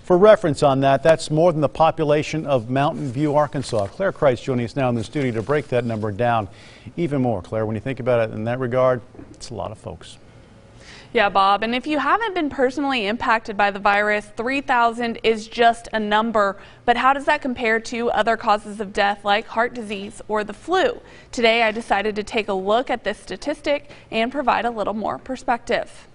For reference on that, that's more than the population of Mountain View, Arkansas. Claire Kreitz joining us now in the studio to break that number down even more. Claire, when you think about it in that regard, it's a lot of folks. Yeah, Bob, and if you haven't been personally impacted by the virus, 3,000 is just a number. But how does that compare to other causes of death like heart disease or the flu? Today, I decided to take a look at this statistic and provide a little more perspective.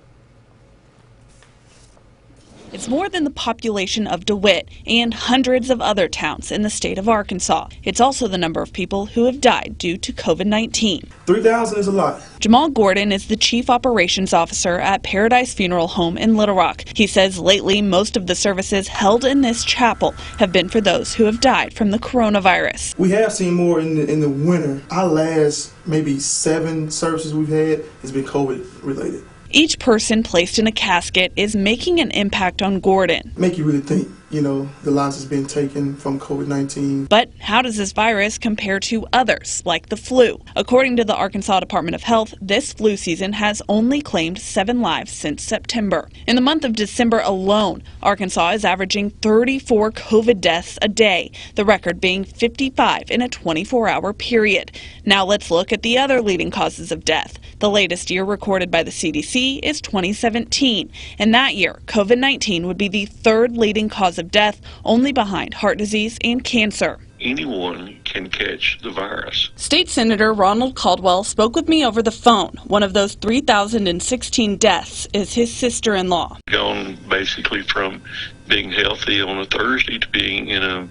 It's more than the population of DeWitt and hundreds of other towns in the state of Arkansas. It's also the number of people who have died due to COVID-19. 3,000 is a lot. Jamal Gordon is the chief operations officer at Paradise Funeral Home in Little Rock. He says lately most of the services held in this chapel have been for those who have died from the coronavirus. We have seen more in the winter. Our last maybe 7 services we've had has been COVID related. Each person placed in a casket is making an impact on Gordon. Make you really think, the lives has been taken from COVID-19. But how does this virus compare to others, like the flu? According to the Arkansas Department of Health, this flu season has only claimed 7 lives since September. In the month of December alone, Arkansas is averaging 34 COVID deaths a day, the record being 55 in a 24-hour period. Now let's look at the other leading causes of death. The latest year recorded by the CDC is 2017. And that year, COVID-19 would be the 3rd leading cause of death, only behind heart disease and cancer. Anyone can catch the virus. State Senator Ronald Caldwell spoke with me over the phone. One of those 3,016 deaths is his sister-in-law. Gone basically from being healthy on a Thursday to being in a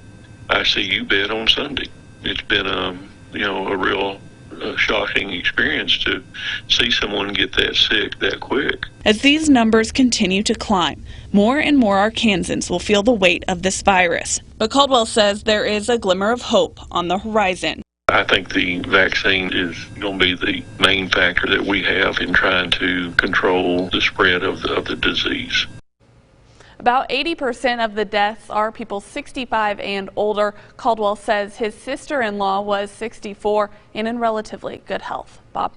ICU bed on Sunday. It's been a real shocking experience to see someone get that sick that quick. As these numbers continue to climb, more and more Arkansans will feel the weight of this virus. But Caldwell says there is a glimmer of hope on the horizon. I think the vaccine is going to be the main factor that we have in trying to control the spread of the disease. About 80% of the deaths are people 65 and older. Caldwell says his sister-in-law was 64 and in relatively good health. Bob?